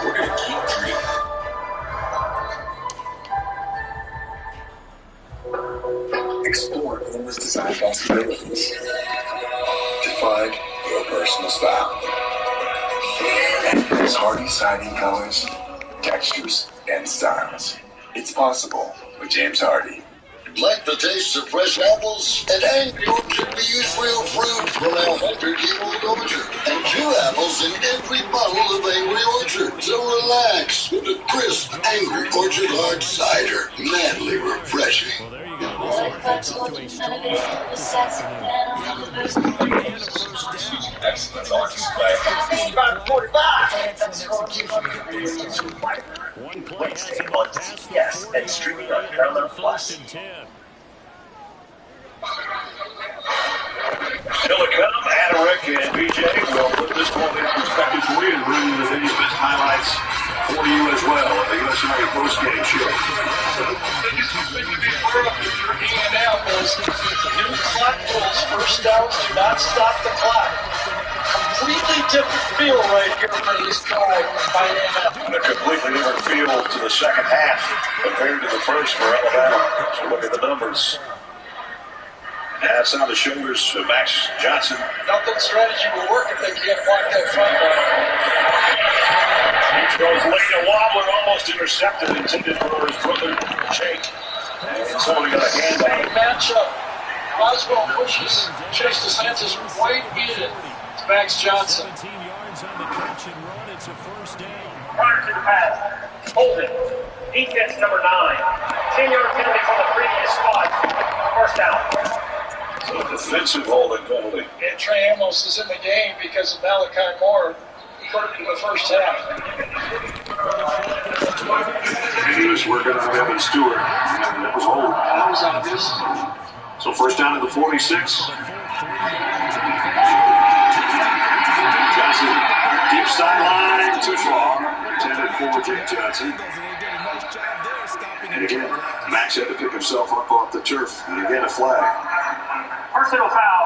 We're going to keep dreaming. Explore endless design possibilities. Define your personal style. Endless Hardy siding colors, textures, and styles. It's possible with James Hardy. Like the taste of fresh apples? At Angry Orchard, we use real fruit from our 100-year-old orchard. And 2 apples in every bottle of Angry Orchard. So relax with a crisp Angry Orchard hard cider. Madly refreshing. Well, there you go. Excellent artist play. 45. Wednesday on CBS and streaming on Paramount Plus. Still to come, Aderick and BJ will put this one in perspective for you and bring the video's best highlights for you as well on the USA postgame show. The biggest thing to be aware of if you're hanging out is new clock rules. First downs do not stop the clock. Completely different feel right here for this drive by A&M. And a completely different feel to the second half compared to the first for Alabama. So look at the numbers. That's on the shoulders of Max Johnson. Nothing strategy will work if they can't block that front line. Goes late, a wobbler almost intercepted, intended for his brother Jake. And someone got a hand on Same it. matchup. Roswell pushes Chase DeSantis right in to Max Johnson. 17 yards on the catch and run. It's a first down. Prior to the pass, holding, defense number 9, 10-yard penalty from the previous spot, first down. So defensive holding penalty. And Trey Amos is in the game because of Malachi Moore in the first half. And he was working on Evan Stewart. And that was hold. That was obvious. So first down at the 46. Johnson, deep sideline, too far. Intended for Jake Johnson. And again, Max had to pick himself up off the turf. And again, a flag. Personal foul,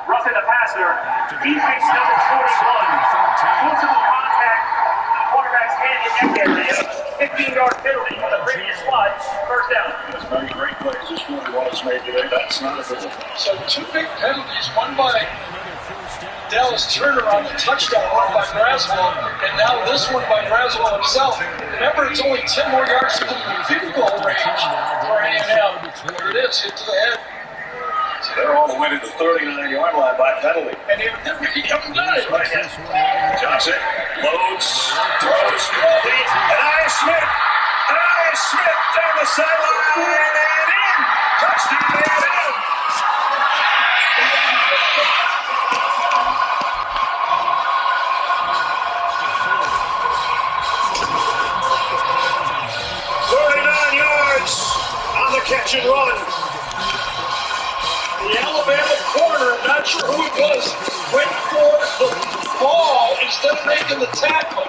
roughing the passer, defense number 41. Multiple contact, quarterback's hand in there. 15-yard penalty from the previous spot, first down. That's very great plays. This one was made today. That's not a penalty. So 2 big penalties, one by Dallas Turner on the touchdown run by Braswell, and now this one by Braswell himself. Remember, it's only 10 more yards to the field goal range for A&M. There it is, hit to the head. So they're all the way to the 39-yard line by penalty. And they haven't done it right yet. Johnson loads, throws, complete, and Ian Smith down the sideline and in. Touchdown A&M. Catch and run. The Alabama corner, I'm not sure who it was, went for the ball instead of making the tackle.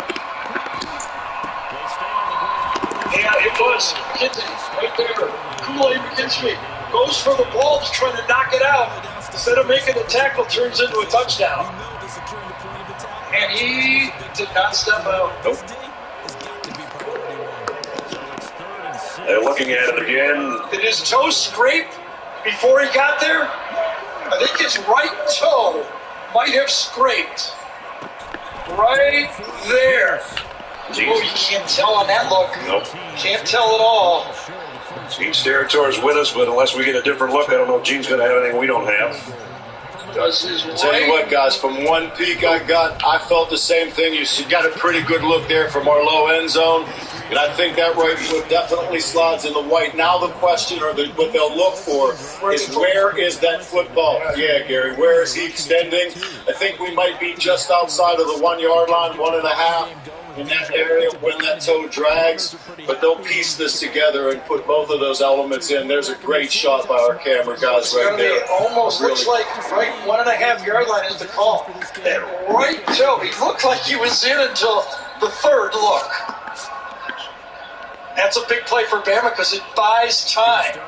Yeah, it was McKenzie right there. Kool-Aid McKenzie goes for the ball, just trying to knock it out. Instead of making the tackle, turns into a touchdown. And he did not step out. Nope. They're looking at it again. Did his toe scrape before he got there? I think his right toe might have scraped. Right there. Oh, you can't tell on that look. Nope. Can't tell at all. Gene's territory's with us, but unless we get a different look, I don't know if Gene's going to have anything we don't have. Does his Tell you what, guys, from one peek I got, I felt the same thing. You got a pretty good look there from our low end zone. And I think that right foot definitely slides in the white. Now the question, or what they'll look for, is where is that football? Yeah, Gary, where is he extending? I think we might be just outside of the 1 yard line, 1.5 in that area when that toe drags. But they'll piece this together and put both of those elements in. There's a great shot by our camera guys right there. It almost Really. looks like right 1.5 yard line is the call. That right toe, he looked like he was in until the third look. That's a big play for Bama because it buys time.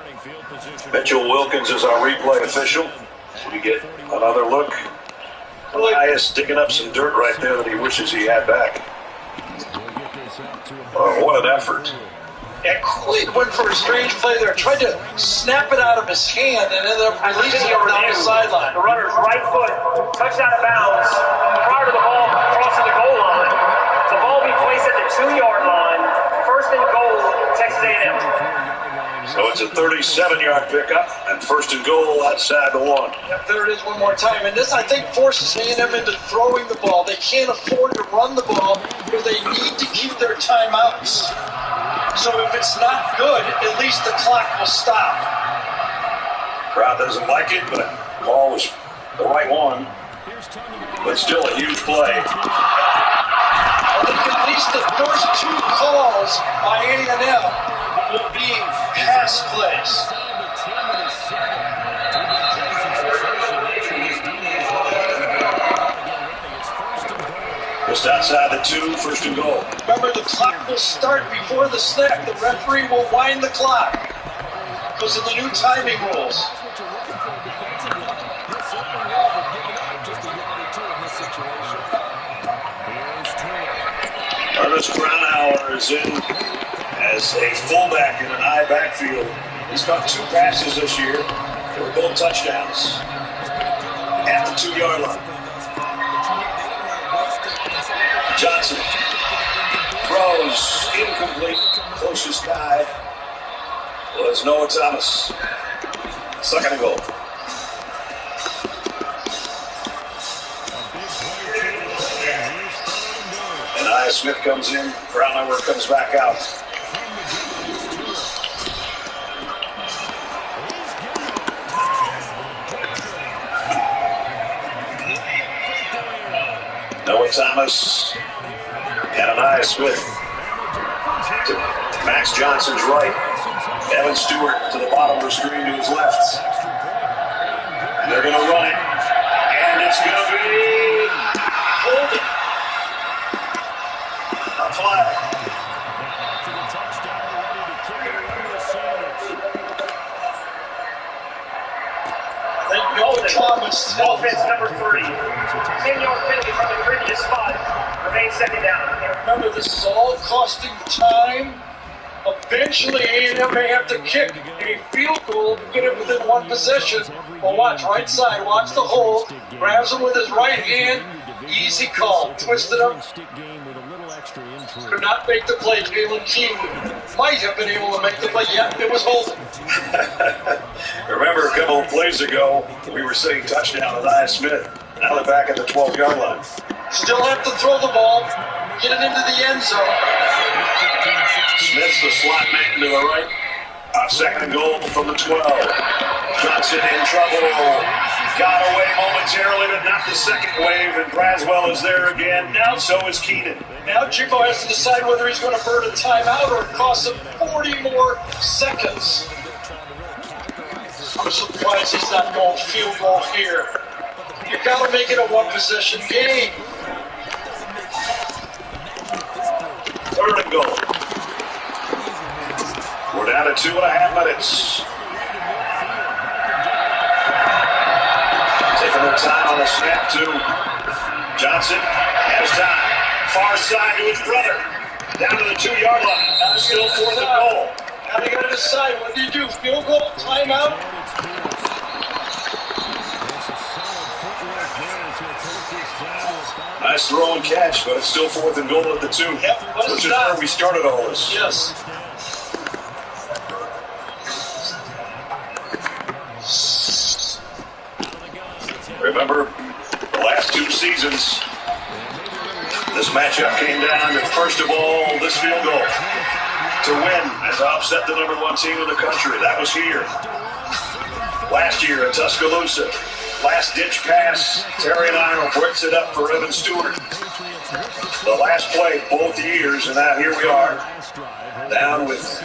Mitchell Wilkins is our replay official. We get another look. Elias digging up some dirt right there that he wishes he had back. What an effort. And Kool-Aid went for a strange play there. Tried to snap it out of his hand and ended up releasing it down the sideline. The runner's right foot touched out of bounds prior to the ball crossing the goal line. The ball will be placed at the 2-yard line. First and goal, Texas A&M. So it's a 37-yard pickup and first and goal outside the 1. Yep, there it is one more time. And this, I think, forces A&M into throwing the ball. They can't afford to run the ball because they need to keep their timeouts. So if it's not good, at least the clock will stop. Crowd doesn't like it, but the ball was the right one. But still a huge play. I think at least the first 2 calls by A&M will be pass plays. Just outside the 2, first and goal. Remember, the clock will start before the snap. The referee will wind the clock because of the new timing rules. Ernest Brownhour is in as a fullback in an I backfield. He's caught 2 passes this year for both touchdowns at the 2-yard line. Johnson throws incomplete. Closest guy was Noah Thomas. Second and goal. And Aya Smith comes in. Brownhour comes back out. Noah Thomas and Aya Smith to Max Johnson's right. Evan Stewart to the bottom of the screen to his left. And they're going to run it. And it's going to be holding. A flag. Dolphins number 3. 10-yard penalty from the previous spot. Remains second down. Remember, this is all costing time. Eventually, A&M may have to kick a field goal to get it within 1 possession. Well, watch, right side, watch the hold. Grabs him with his right hand. Easy call. Twisted him. Could not make the play. Jalen King might have been able to make the play. Yeah, it was holding. Remember a couple of plays ago, we were saying touchdown with Aya Smith. Now they're back at the 12-yard line. Still have to throw the ball, get it into the end zone. Smith's the slot man to the right. Second and goal from the 12. Johnson in trouble. Got away momentarily, but not the second wave, and Braswell is there again. Now so is Keenan. Now Jimbo has to decide whether he's going to burn a timeout or it costs him 40 more seconds. I'm surprised he's not going field goal here. You've got to make it a 1-possession game. Third and goal. We're down to 2.5 minutes. Taking the time on the snap too. Johnson has time. Far side to his brother. Down to the 2-yard line. Still fourth and goal. Now they got to decide, what do you do? Field goal? Timeout? Nice throw and catch, but it's still fourth and goal at the 2. Yep, which is where we started all this. Yes. Remember, the last 2 seasons, this matchup came down to, first of all, this field goal to win and to upset the number 1 team in the country. That was here. Last year in Tuscaloosa, last-ditch pass, Terry and Arnold breaks it up for Evan Stewart. The last play both years, and now here we are, down with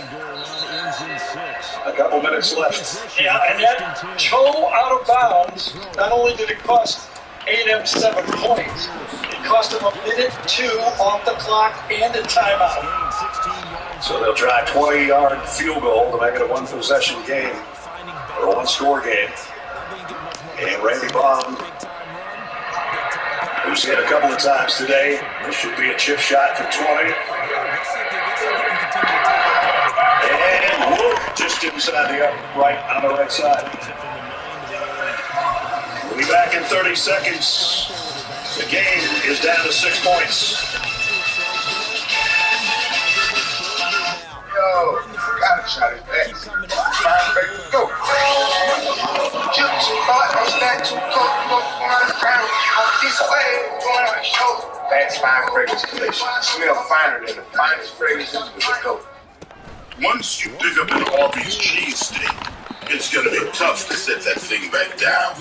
a couple minutes left. Yeah, and that toe out of bounds, not only did it cost A&M 7 points, it cost them 1:02 off the clock and a timeout. So they'll try a 20-yard field goal to make it a 1-possession game, or a 1-score game. And Randy Baum, who's hit a couple of times today, this should be a chip shot for 20. inside the right on the right side. We'll be back in 30 seconds. The game is down to 6 points. Yo, gotta shot his back. Fine, baby, go. Chips, I'm stacked too close, look on the ground. This way, going on the shoulder. That's Fine Fragrance Collection. Smell finer than the finest fragrances with the goat. Once you pick up an Arby's cheesesteak, it's gonna be tough to set that thing back down.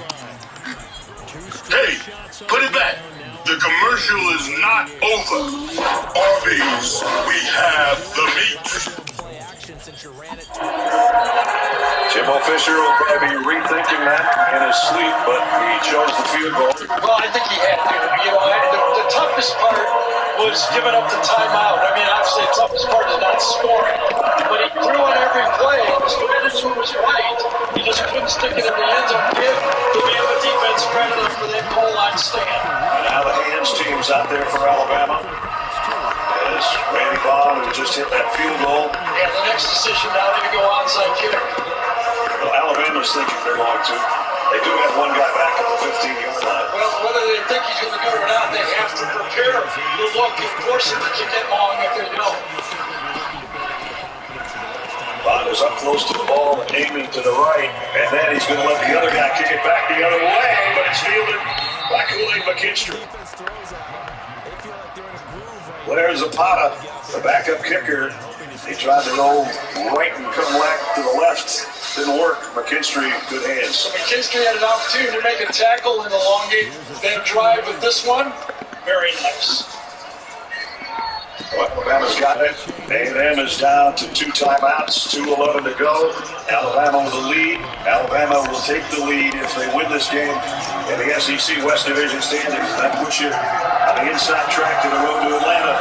Hey, put it back. The commercial is not over. Arby's, we have the meat. Jimbo Fisher will probably be rethinking that in his sleep, but he chose the field goal. Well, I think he had to. You know, the toughest part was giving up the timeout. I mean, obviously the toughest part is not scoring, but he threw on every play. His strategy was right. He just couldn't stick it in the end zone. Give the Bama defense credit for that goal line stand. And now the hands team's out there for Alabama. As Randy Bond, who just hit that field goal. Yeah, the next decision now to go outside kick. Well, Alabama's thinking they're going to. They do have one guy back at the 15-yard line. Well, whether they think he's going to go or not, they have to prepare the look and force him to kick it long if they don't. Bond is up close to the ball, aiming to the right, and then he's going to let the other guy kick it back the other way, but it's fielded by Kool-Aid McKinstry. Blair Zapata, the backup kicker. He tried to go right and come back to the left. Didn't work. McKinstry, good hands. So McKinstry had an opportunity to make a tackle and elongate that drive, but this one, very nice. Alabama's got it. A&M is down to 2 timeouts, 2:11 to go. Alabama with the lead. Alabama will take the lead if they win this game in the SEC West Division standings. That puts you on the inside track to the road to Atlanta.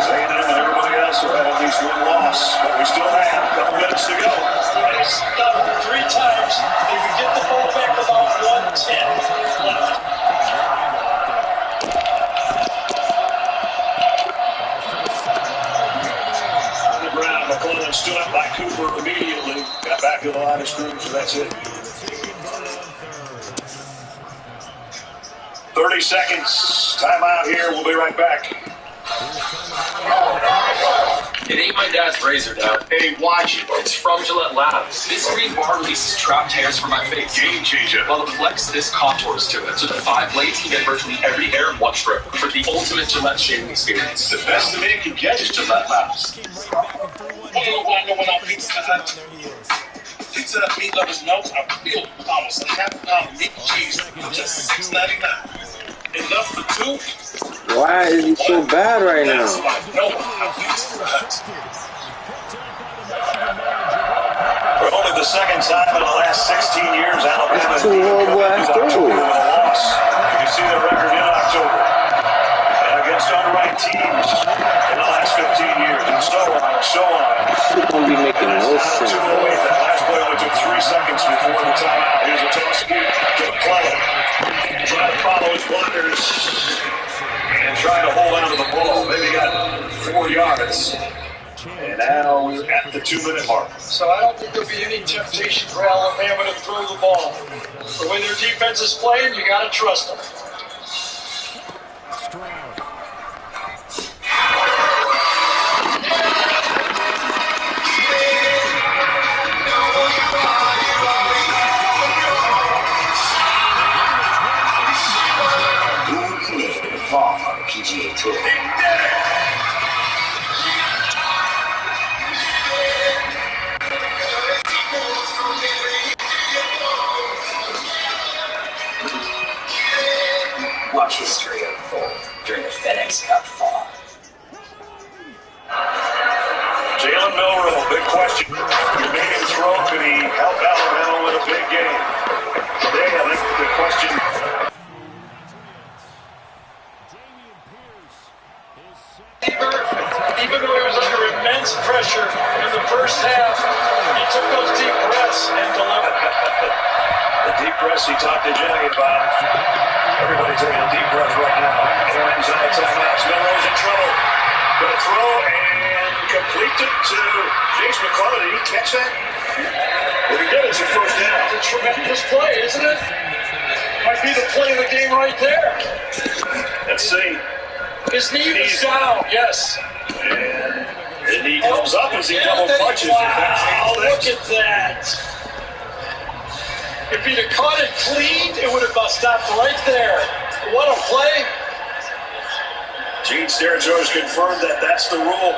As A&M and everybody else will have at least one loss, but we still have a couple minutes to go. They stopped 3 times. They could get the ball back about 1:10 left. McClellan stood up by Cooper immediately. Got back to the line of scrimmage, so that's it. 30 seconds. Timeout here. We'll be right back. It ain't my dad's razor, Dad. Hey, watch it. It's from Gillette Labs. This green bar releases trapped hairs from my face. Game changer. While it flex, this contours to it. So the 5 blades can get virtually every hair in one strip for the ultimate Gillette shaving experience. The best the man can get is Gillette Labs. I know when I pizza Hut. Pizza Hut meat lovers know I feel almost a half pound of meat and cheese for just $6.99. Enough for 2. Why is he so bad right now? That's why no one Pizza Hut. For only the second time in the last 16 years, Alabama It's too horrible after all. with a loss. You can see the record in October. And against unranked teams in the last 15 years, and so on. It's gonna be making no sense. 2:08. That last play only took 3 seconds before the timeout. Here's a toss to McClellan. Trying to follow his blockers and trying to hold on to the ball. Maybe got 4 yards. And now we're at the 2-minute mark. So I don't think there'll be any temptation for Alabama to throw the ball. The way their defense is playing, you got to trust them. PGA Tour. Watch history unfold during the FedEx Cup fall. Jalen Milroe, big question. Remaining throw, could he help Alabama with a big game? Today, I think the question. Even though he was under immense pressure in the first half, he took those deep breaths and delivered. The deep breaths he talked to Jenny about. Everybody taking a deep breath right now. A&M's on the timeouts. Milroe's in trouble. Gonna throw and complete it to James McClellan. Did he catch that? If he gets it first down. It's a tremendous play, isn't it? Might be the play of the game right there. Let's see. His knee is down, yes. And the knee comes up as he double punches. Wow, look at that. If he'd have caught it clean, it would have stopped right there. What a play. Gene Steratore confirmed that that's the rule.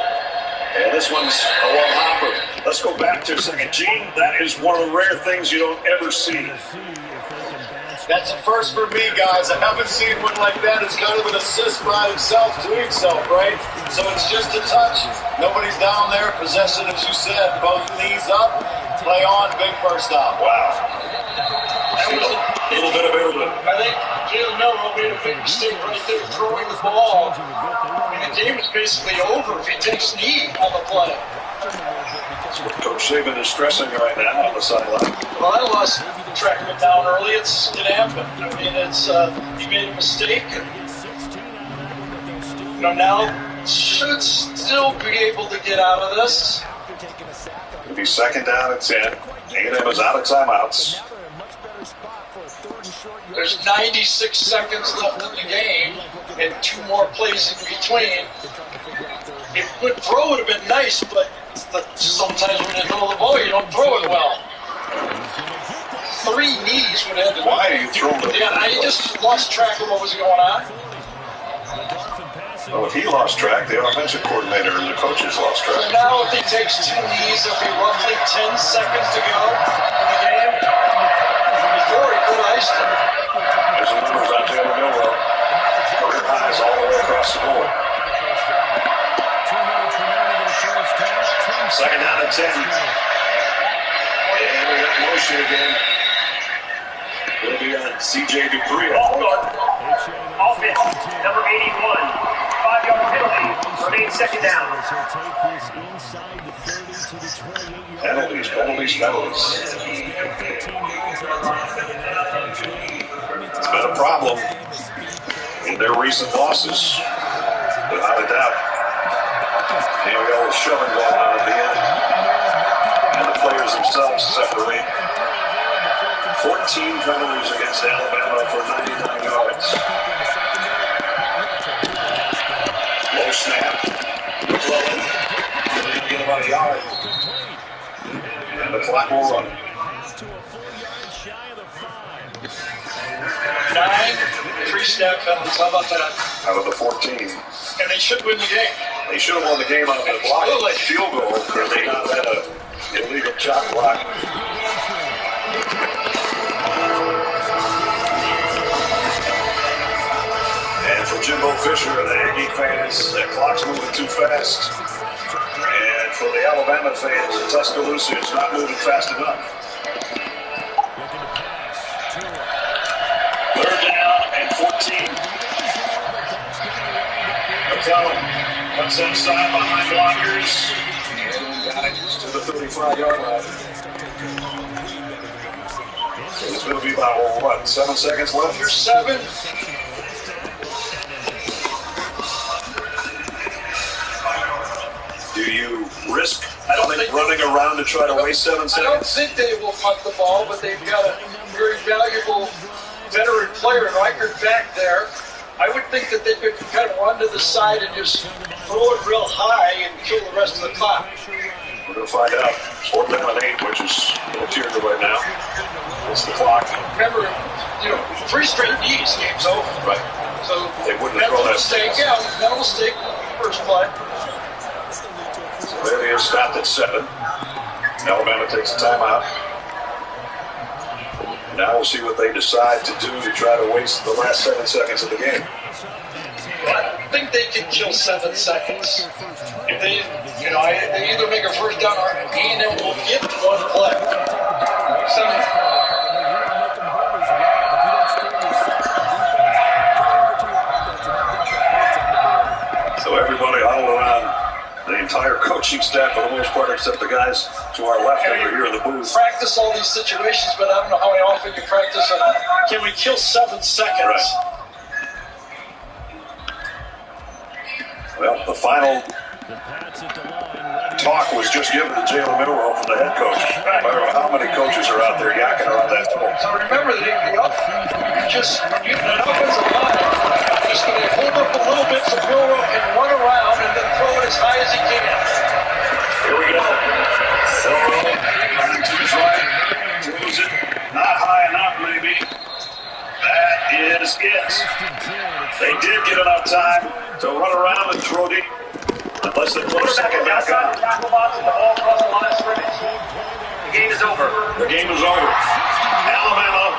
And this one's a long hopper. Let's go back to a second. Gene, that is one of the rare things you don't ever see. That's a first for me, guys. I haven't seen one like that. It's kind of an assist by himself to himself, right? So it's just a touch. Nobody's down there. Possession, as you said, both knees up. Play on, big first down. Wow. A little bit of everything. I think Jalen Milroe made a big mistake right there throwing the ball. I mean, the game is basically over if he takes knee on the play. That's what Coach Saban is stressing right now on the sideline. Well, I lost track of it down early. It happened. I mean, he made a mistake. Now should still be able to get out of this. It'll be second down and 10. A&M is out of timeouts. There's 96 seconds left in the game and 2 more plays in between. A good throw would have been nice, but sometimes when you throw the ball, you don't throw it well. 3 knees would have had to. Why do you throw it? Yeah, I just lost track of what was going on. Well, if he lost track, the offensive coordinator and the coaches lost track. So now if he takes 2 knees, there'll be roughly 10 seconds to go in the game. Before he could have iced him. There's the numbers on Jalen Milroe. Career highs all the way across the board. Second down and 10. And we got motion again. It'll be on C.J. Dupree. Offense, number 81. 5-yard penalty. Remains second down. Penalties. It's been a problem in their recent losses, without a doubt. And we got a shoving going on at the end. And the players themselves separate. 14 penalties against Alabama for 99 yards. Low snap. McClellan. Going to get about a yard. And the clock will run. 9 3-snap penalties. How about that? Out of the 14. And they should win the game. They should have won the game on the block field goal if they not had an illegal shot block. And for Jimbo Fisher and the Aggie fans, that clock's moving too fast. And for the Alabama fans in Tuscaloosa, it's not moving fast enough. Third down and 14. McClellan cuts inside behind blockers. And got it to the 35-yard line. So it's going to be about, what, 7 seconds left? Under 7. Do you risk running around to try to waste 7 seconds? I don't think they will punt the ball, but they've got a very valuable veteran player, Reichert, back there. I would think that they could kind of run to the side and just throw it real high and kill the rest of the clock. We're going to find out. 4th down and 8, which is a little teary right now. It's the clock. Remember, 3 straight knees, game's over. Right. So they wouldn't have thrown that mistake. Yeah, mental mistake. First play. So there he is, stopped at 7. Alabama takes a timeout. Now we'll see what they decide to do to try to waste the last 7 seconds of the game. I think they can kill 7 seconds. If they, they either make a first down or A&M will get 1 play. So everybody all around, the entire coaching staff for the most part, except the guys to our left over here in the booth. Practice all these situations, but I don't know how often you practice them. Can we kill 7 seconds? Right. Well, the final Talk was just given to Jalen Milroe from the head coach. I don't know how many coaches are out there yakking around that hole. So remember, the offensive line is going to hold up a little bit so Milroe can run around and then throw it as high as he can. Here we go. Running to his right. Throws it. Not high enough, maybe. That is it. They did get enough time to run around and throw deep. Unless they put a second back on. Tackle box with the ball across the line of scrimmage. The game is over. The game is over. Alabama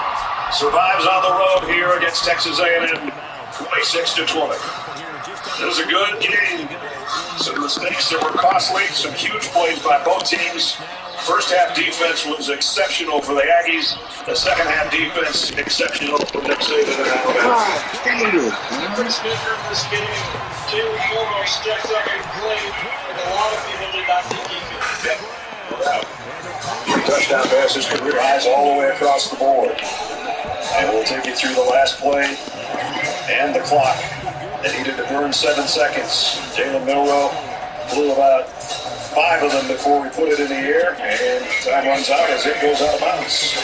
survives on the road here against Texas A&M, 26-20. It was a good game. Some mistakes that were costly. Some huge plays by both teams. First half defense was exceptional for the Aggies. The second half defense exceptional for Nick Saban and Alabama. Difference maker in this game. Jalen Milroe stepped up and played, and a lot of people did not think he could. Yep, no doubt. Touchdown passes, career highs all the way across the board. And we'll take you through the last play and the clock. They needed to burn 7 seconds. Jalen Milroe blew about 5 of them before we put it in the air, and time runs out as it goes out of bounds.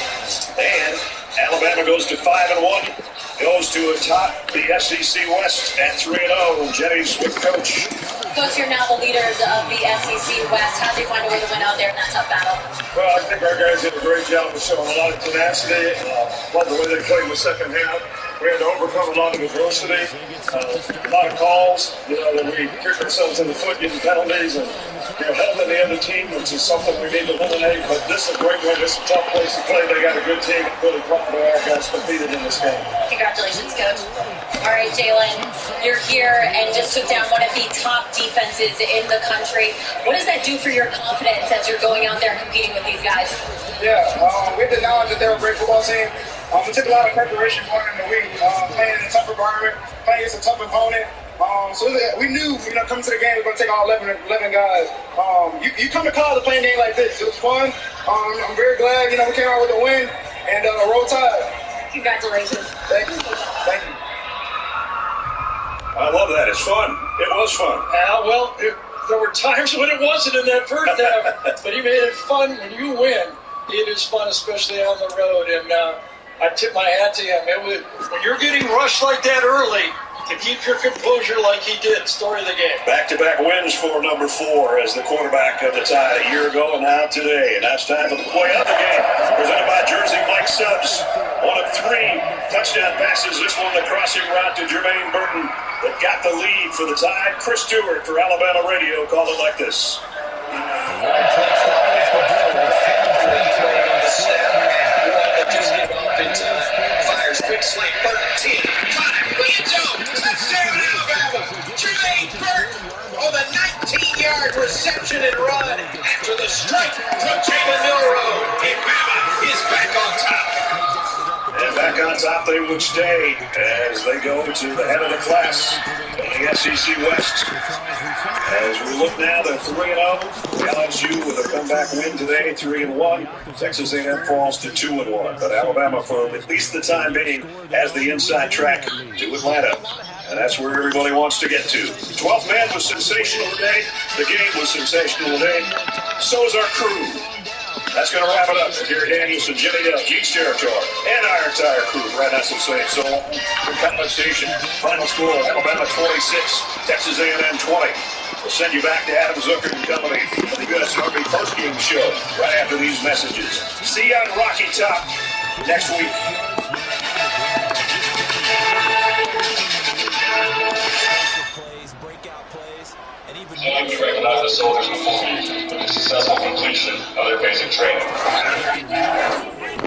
And Alabama goes to 5-1. Goes to atop the SEC West at 3-0. Jenny's with coach. Coach, you're now the leaders of the SEC West. How did you find a way to win out there in that tough battle? Well, I think our guys did a great job of showing a lot of tenacity. Love the way they played in the second half. We had to overcome a lot of adversity, a lot of calls, that we kicked ourselves in the foot getting penalties and, helping the other team, which is something we need to eliminate. But this is a great win. This is a tough place to play. They got a good team. I'm really proud of our guys competed in this game. Congratulations, Coach. All right, Jalen, you're here and just took down one of the top defenses in the country. What does that do for your confidence as you're going out there competing with these guys? Yeah, we had the knowledge that they're a great football team. We took a lot of preparation going in the week, playing in a tough environment, playing against a tough opponent. So we knew, coming to the game, we were going to take all 11 guys. You come to college to play a game like this. It was fun. I'm very glad, we came out with a win and roll tide. Congratulations. Thank you. Thank you. I love that. It's fun. It was fun. There were times when it wasn't in that first half, but he made it fun. When you win, it is fun, especially on the road. And I tip my hat to him. When you're getting rushed like that early, to keep your composure like he did, story of the game. Back-to-back wins for number 4 as the quarterback of the Tide a year ago and now today. And now it's time for the play of the game. Presented by Jersey Mike Subs. One of 3 touchdown passes. This one the crossing route to Jermaine Burton that got the lead for the Tide. Chris Stewart for Alabama Radio called it like this. Fires quick slate, 13, 5, William Jones, touchdown Alabama, Jermaine Burton on the 19-yard reception and run after the strike from Jalen Milroe, and Bama is back on top. And back on top they would stay as they go to the head of the class in the SEC West. As we look now, they're 3-0. LSU with a comeback win today, 3-1. Texas A&M falls to 2-1. But Alabama, for at least the time being, has the inside track to Atlanta. And that's where everybody wants to get to. 12th man was sensational today. The game was sensational today. So is our crew. That's going to wrap it up for Gary Danielson, Jimmy Dell, Geeks Territory, and our entire crew. Brad Nesson saying so long. From College Station, final score, Alabama 26, Texas A&M 20. We'll send you back to Adam Zucker and company for the U.S. Army post-game show right after these messages. See you on Rocky Top next week. Teams recognize the soldiers before me for the successful completion of their basic training.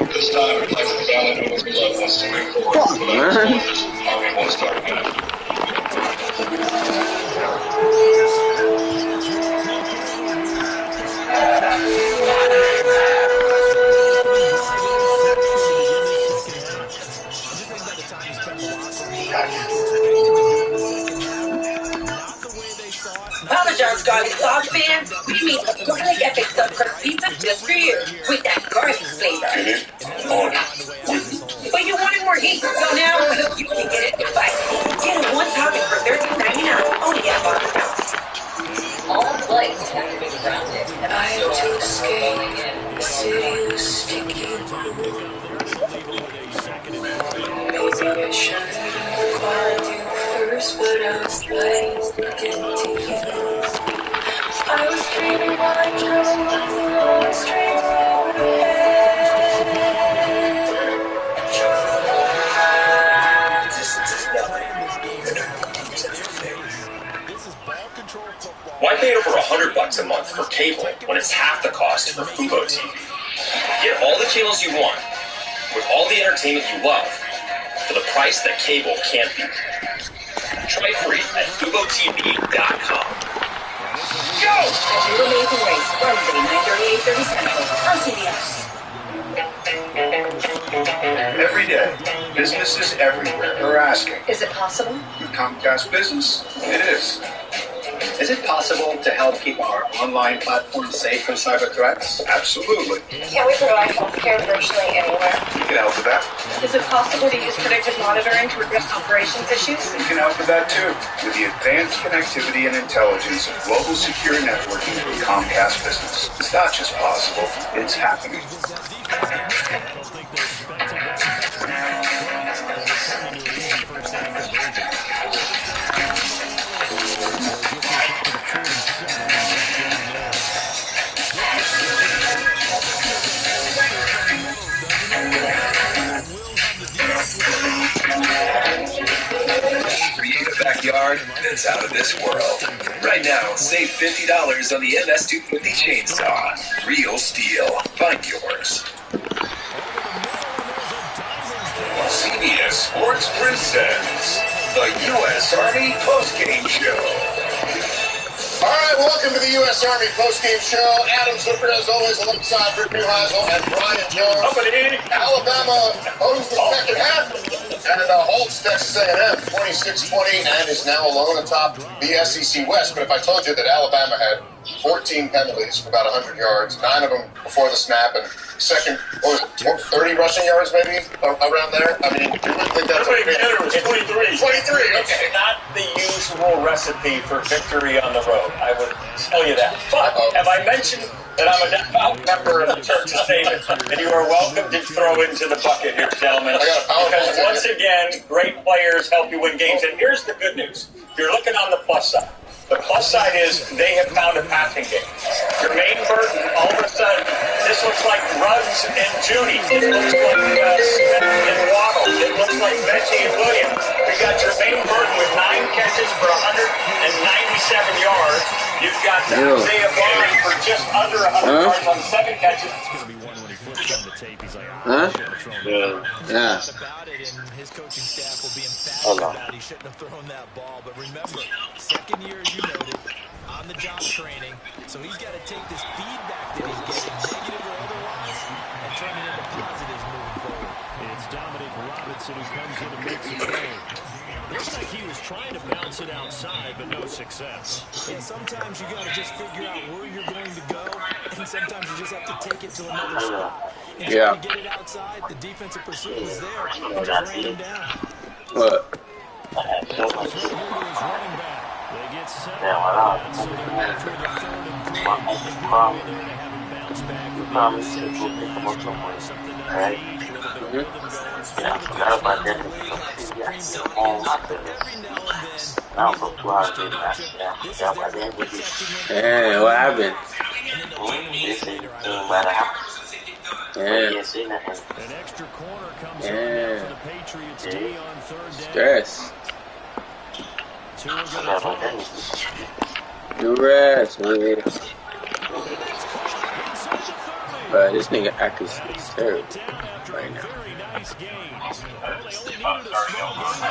This time, we'd like the family members and loved ones to move forward for their soldiers. Army won't start again. Apologize, garlic sauce fans. We mean a garlic epic stuffed crust pizza just for you with that garlic flavor. But you wanted more heat, so now you can get it in a bite. Get a one topping for $13.99 only at Barbecue. lights have to be grounded. I had to escape. The city was sticky. Maybe I should have called you first, but I was like, didn't you? I was dreaming while I drove the long straight road Why pay over $100 a month for cable when it's half the cost for Fubo TV? Get all the channels you want with all the entertainment you love for the price that cable can't beat. Try free at FuboTV.com. Go! The Amazing Race, Wednesday, 9:30, 8:30 Central on CBS. Every day, businesses everywhere are asking, Is it possible? with Comcast Business, it is. Is it possible to help keep our online platform safe from cyber threats? Absolutely. Can we provide healthcare virtually anywhere? We can help with that. Is it possible to use predictive monitoring to address operations issues? We can help with that too. With the advanced connectivity and intelligence of global secure networking with Comcast Business. It's not just possible, it's happening. Create a backyard that's out of this world. Right now, save $50 on the MS250 chainsaw. Real steel. Find yours. CBS Sports presents the U.S. Army Postgame Show. All right, welcome to the U.S. Army postgame show. Adam Zucker, as always, alongside Rick Neuheisel and Brian Jones. Alabama owns the second half and holds Texas A&M 26-20 and is now alone atop the SEC West. But if I told you that Alabama had 14 penalties for about 100 yards, 9 of them before the snap, and second, what was it, 30 rushing yards maybe around there? I mean, you wouldn't think that's Everybody get it was 23. 23, okay. It's not the usual recipe for victory on the road. I would tell you that. But have I mentioned that I'm a devout member of the Church of Satan, and you are welcome to throw into the bucket here, gentlemen. Because once again, great players help you win games. And here's the good news. If you're looking on the plus side, the plus side is they have found a passing game. Jermaine Burton, all of a sudden, this looks like Ruggs and Judy. It looks like Smith and Waddle. It looks like Mechie and Williams. We got Jermaine Burton with 9 catches for 197 yards. You've got Isaiah Bond for just under 100 yards on 7 catches. Huh? Yeah. His coaching staff will be emphatic about he shouldn't have thrown that ball. But remember, second year, you noted, on-the-job training. So he's got to take this feedback that he's getting, negative or otherwise, and turn it into positives moving forward. It's Dominic Robinson who comes in and makes a play. Looks like he was trying to bounce it outside, but no success. Yeah, sometimes you got to just figure out where you're going to go, and sometimes you just have to take it to another spot. And trying to get it outside, the defensive pursuit was there, and just ran him down. What? They get set up, so they're back for the 3rd and 3. They're going to have him bounce back from the interception. Something to lead, a little bit of rhythm going. I forgot about that. Hey, what happened? An extra corner comes on now for the Patriots D on 3rd down. Stress. Two Do rest, man. But this nigga accuracy is terrible right now. nice game. Well, they only needed a small game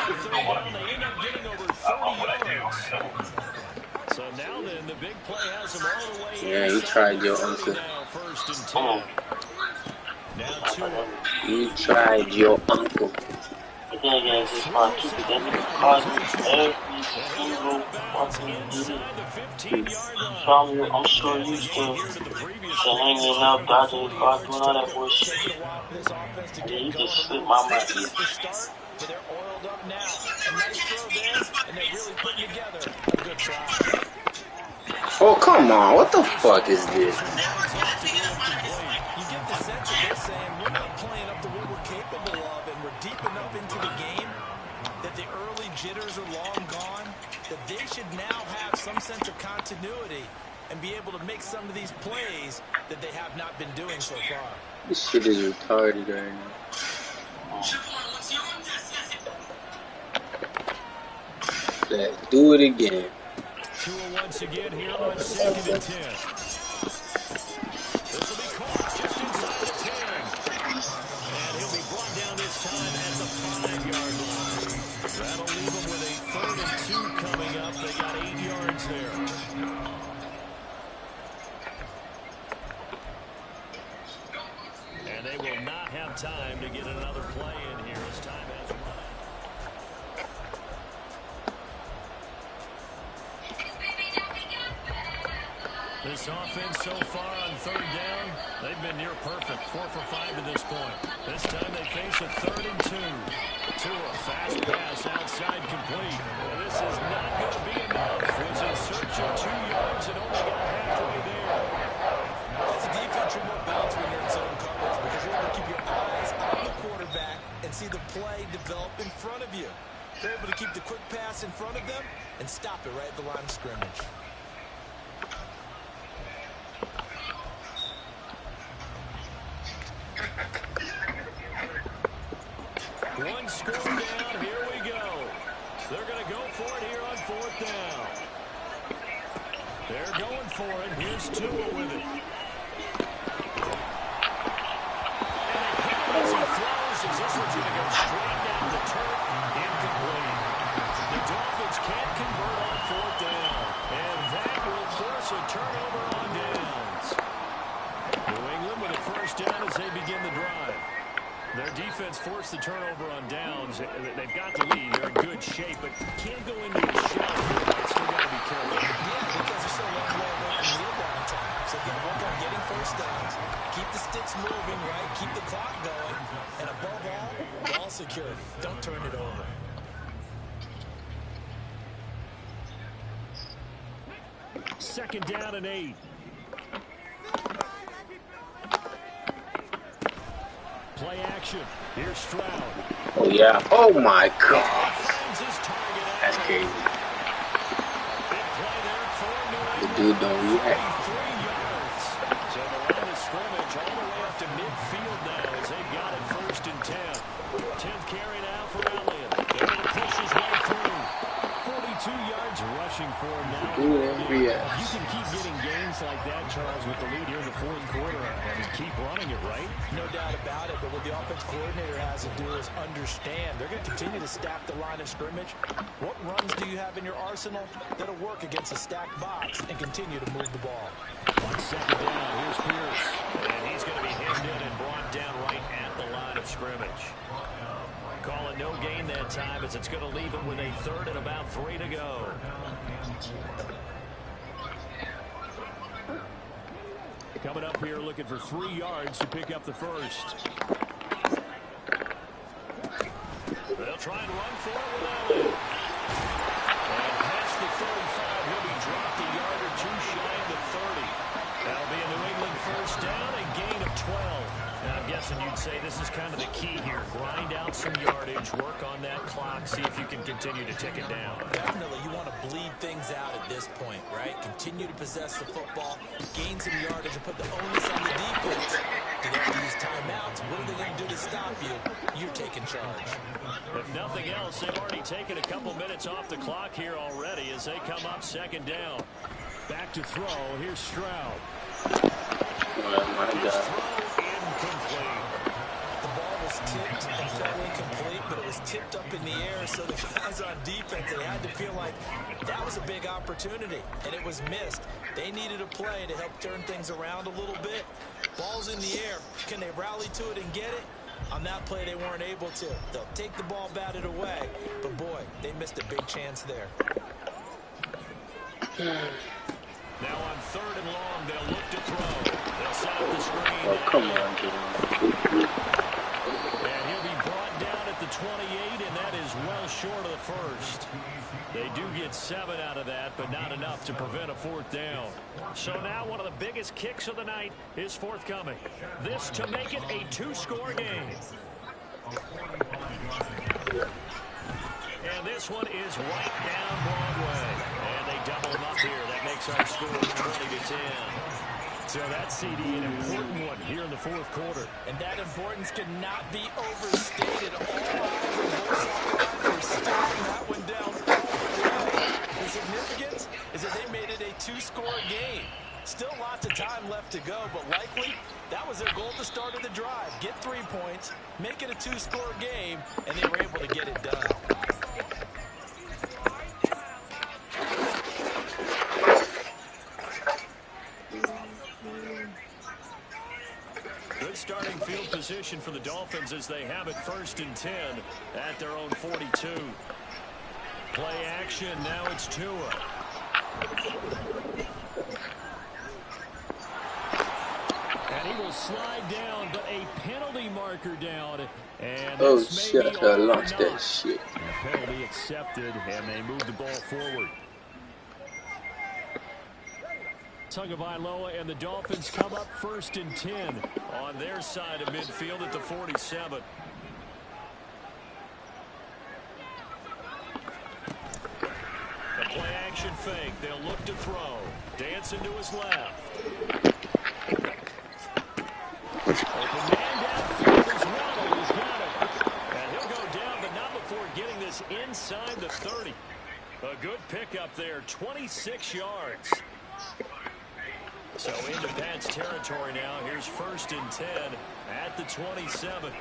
to 3rd down. They end up getting over 30 yards. So now then, the big play has them all the way. Yeah, you tried your uncle. You tried your uncle. I'm sure used to hanging up, dodging the car, doing all that bullshit. And then you just slip my mind. They're oiled up now. A nice throw there, and they're really putting together a good try. Oh, come on. What the fuck is this? You get the sense that they're saying we're not playing up to what we're capable of, and we're deep enough into the game that the early jitters are long gone, that they should now have some sense of continuity and be able to make some of these plays that they have not been doing so far. This shit is retarded right now. Let's do it again. Tua once again here on 2nd and 10. This will be caught just inside the 10. And he'll be brought down this time at the 5-yard line. That'll leave him with a 3rd and 2 coming up. They got 8 yards there. And they will not have time to get another play in here as time has run. This offense so far on 3rd down, they've been near perfect. 4 for 5 to this point. This time they face a 3rd and 2. Tua, fast pass outside complete. And this is not going to be enough. Was in search of 2 yards and only got halfway there. As a defense, you're more balanced when you're in zone coverage because you're able to keep your eyes on the quarterback and see the play develop in front of you. They're able to keep the quick pass in front of them and stop it right at the line of scrimmage. One score down, here we go. They're going to go for it here on 4th down. They're going for it. Here's Tua with it. And as he throws, as this one's going to go straight down the turf, incomplete. The Dolphins can't convert on 4th down. And that will force a turnover on downs. New England with a 1st down as they begin the drive. Their defense forced the turnover on downs. They've got the lead. They're in good shape, but can't go into a shell. Still got to be careful. Yeah, because they're so long way away from kneel down time. So you got to work on getting 1st downs, keep the sticks moving, right? Keep the clock going, and above all, ball security. Don't turn it over. Second down and 8. Play action. Here's Stroud. Oh, yeah. Oh, my God. That's crazy. The dude don't react. So the line of scrimmage all the way up to midfield now as they've got it 1st and 10. 10th carry now for Elliott. Able to push his way through. 42 yards rushing for him now. You can keep getting gains like that, Charles, with the lead here in the 4th quarter and keep running it, right? No doubt about it, but what the offense coordinator has to do is understand. They're going to continue to stack the line of scrimmage. What runs do you have in your arsenal that'll work against a stacked box and continue to move the ball? On 2nd down, here's Pierce. And he's going to be hemmed in and brought down right at the line of scrimmage. Call it no gain that time as it's going to leave him with a 3rd and about 3 to go. Coming up here looking for 3 yards to pick up the 1st. They'll try and run for it with Elliott. And past the 35, he'll be dropped a yard or 2 shy of the 30. That'll be a New England 1st down, a gain of 12. Now, I'm guessing you'd say this is kind of the key here. Grind out some yardage, work on that clock, see if you can continue to tick it down. Definitely, you want to bleed things out at this point, right? Continue to possess the football, gain some yardage, and put the onus on the defense. Do they have to use timeouts? What are they going to do to stop you? You're taking charge. If nothing else, they've already taken a couple minutes off the clock here already as they come up 2nd down. Back to throw. Here's Stroud. Oh, my God. The ball was tipped and fell incomplete, but it was tipped up in the air, so the guys on defense, they had to feel like that was a big opportunity, and it was missed. They needed a play to help turn things around a little bit. Ball's in the air. Can they rally to it and get it? On that play, they weren't able to. They'll take the ball batted away, but boy, they missed a big chance there. Now on 3rd and long, they'll look to throw. They'll set up the screen. Oh, come on, dude. And he'll be brought down at the 28, and that is well short of the first. They do get 7 out of that, but not enough to prevent a 4th down. So now one of the biggest kicks of the night is forthcoming. This to make it a 2-score game. And this one is right down Broadway. And they double them up here. That makes our score 20-10. So that's, CD, an important one here in the 4th quarter. And that importance cannot be overstated. All eyes on both sides are staring that one down all the way. The significance is that they made it a 2-score game. Still lots of time left to go, but likely that was their goal at the start of the drive. Get 3 points, make it a 2-score game, and they were able to get it done. Good starting field position for the Dolphins as they have it 1st and 10 at their own 42. Play action, now it's Tua. And he will slide down, but a penalty marker down. And oh shit, I could have launched that shit. Penalty accepted, and they move the ball forward. Tagovailoa and the Dolphins come up 1st and 10 on their side of midfield at the 47. The play action fake. They'll look to throw. Dancing to his left. Open man downfield is Waddle. He's got it. And he'll go down, but not before getting this inside the 30. A good pickup there, 26 yards. So into Pat's territory now. Here's 1st and 10 at the 27.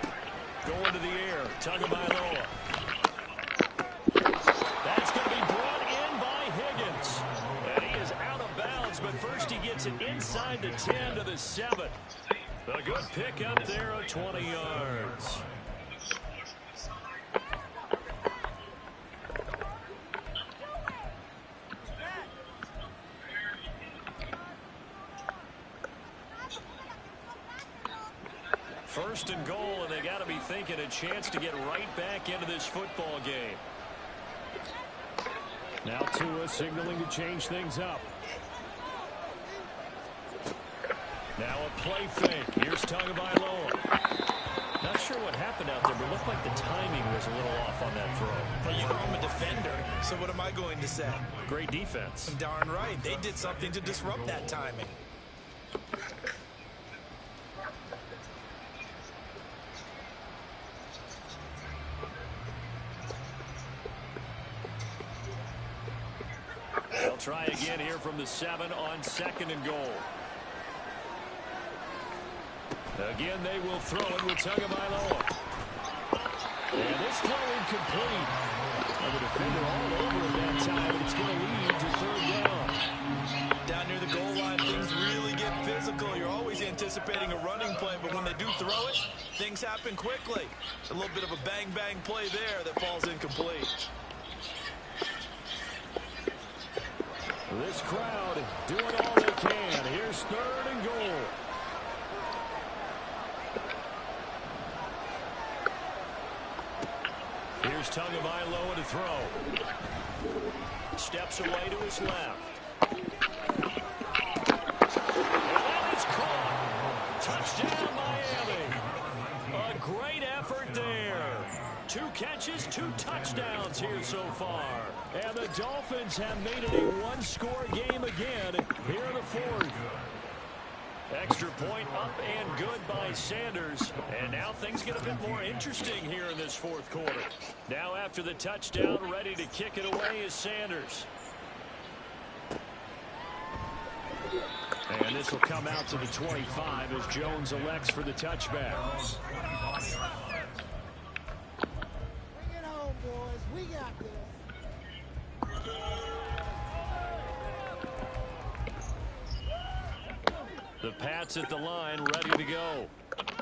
Going to the air. Tagovailoa. That's going to be brought in by Higgins. And he is out of bounds, but first he gets it inside the 10 to the 7. A good pickup there of 20 yards. First and goal, and they got to be thinking a chance to get right back into this football game. Now Tua signaling to change things up. Now a play fake. Here's Tagovailoa. Not sure what happened out there, but it looked like the timing was a little off on that throw. Well, you know I'm a defender, so what am I going to say? Great defense. Darn right. They did something to disrupt that timing. They'll try again here from the 7 on 2nd and goal. Again, they will throw it with Tagovailoa. And this throw incomplete. And the defender all over at that time, but it's going to lead to 3rd down. Down near the goal line, things really get physical. You're always anticipating a running play, but when they do throw it, things happen quickly. A little bit of a bang-bang play there that falls incomplete. This crowd doing all they can. Here's 3rd and goal. Here's Tagovailoa to throw. Steps away to his left. And it's caught. Touchdown, Miami. A great effort there. 2 catches, 2 touchdowns here so far. And the Dolphins have made it a 1-score game again here in the 4th. Extra point up and good by Sanders. And now things get a bit more interesting here in this 4th quarter. Now after the touchdown, ready to kick it away is Sanders. And this will come out to the 25 as Jones elects for the touchback. Bring it home, boys. We got this. The Pats at the line, ready to go.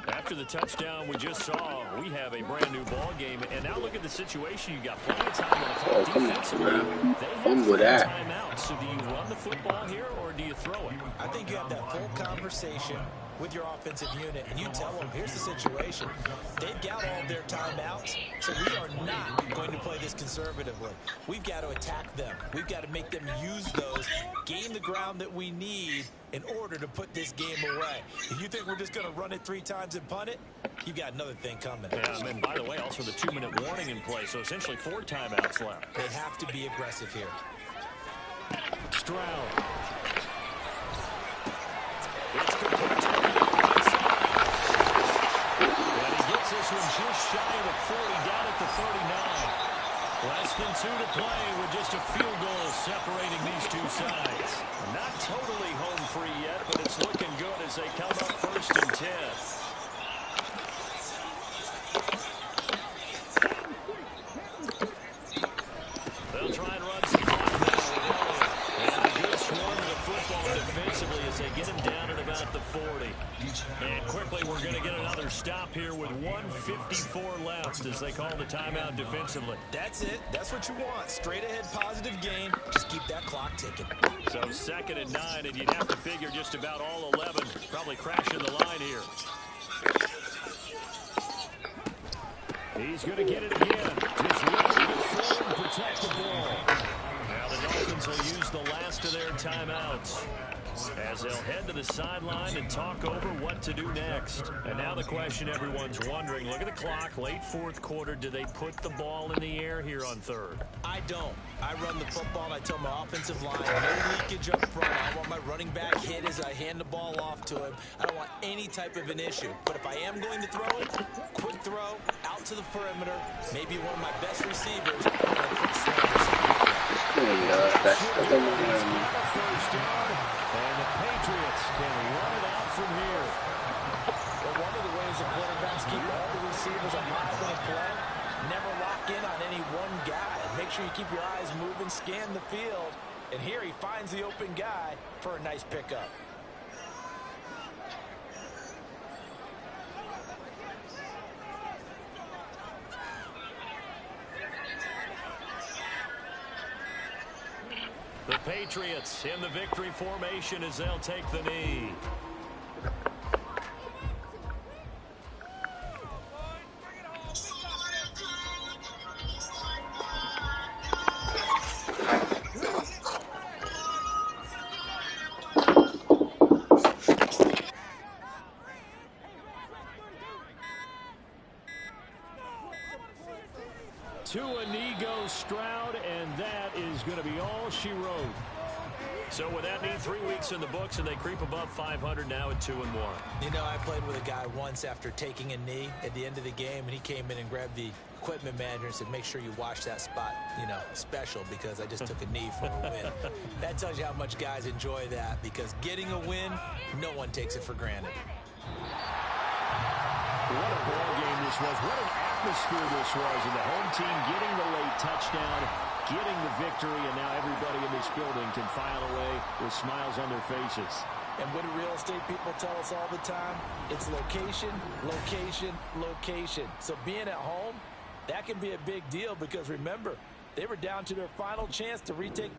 After the touchdown we just saw, we have a brand new ball game. And now look at the situation. You got plenty of time on the clock. Come on, man. I'm with that. Timeout. So do you run the football here or do you throw it? I think you have that full conversation. with your offensive unit and you tell them, here's the situation. They've got all their timeouts, so we are not going to play this conservatively. We've got to attack them. We've got to make them use those, gain the ground that we need in order to put this game away. If you think we're just going to run it 3 times and punt it, you've got another thing coming. Yeah, and by the way, also the 2-minute warning in play, so essentially 4 timeouts left. They have to be aggressive here. Stroud. It's complete to the right side. And he gets this one just shy of the 40, down at the 39. Less than 2 to play with just a field goal separating these two sides. Not totally home free yet, but it's looking good as they come up 1st and 10. They'll try and run some clock now with Elliott. And a good swarm of the football defensively as they get him down at about the 40. And quickly we're going to get another stop here with 1:54 left as they call the timeout defensively. That's it. That's what you want. Straight ahead positive gain. Just keep that clock ticking. So 2nd and 9, and you'd have to figure just about all 11 probably crashing the line here. He's going to get it again. Just ready to get forward and protect the ball. Now the Dolphins will use the last of their timeouts as they'll head to the sideline and talk over what to do next. And now the question everyone's wondering, look at the clock, late 4th quarter, do they put the ball in the air here on 3rd? I don't. I run the football and I tell my offensive line, no leakage up front. I want my running back hit as I hand the ball off to him. I don't want any type of an issue. But if I am going to throw it, quick throw, out to the perimeter, maybe one of my best receivers, and a quick slam. And the Patriots can run it out from here. Well, one of the ways the quarterbacks keep all the receivers alive in a play, never lock in on any one guy. Make sure you keep your eyes moving, scan the field. And here he finds the open guy for a nice pickup. The Patriots in the victory formation as they'll take the knee. To a knee goes Stroud, and that is going to be all she wrote. So with that knee, 3 weeks in the books, and they creep above 500 now at 2-1. You know, I played with a guy once after taking a knee at the end of the game, and he came in and grabbed the equipment manager and said, make sure you wash that spot, you know, special, because I just took a knee for a win. That tells you how much guys enjoy that, because getting a win, no one takes it for granted. What a ball game this was. What an atmosphere this was. And the home team getting the late touchdown, getting the victory, and now everybody in this building can file away with smiles on their faces. And what do real estate people tell us all the time? It's location, location, location. So being at home, that can be a big deal because remember, they were down to their final chance to retake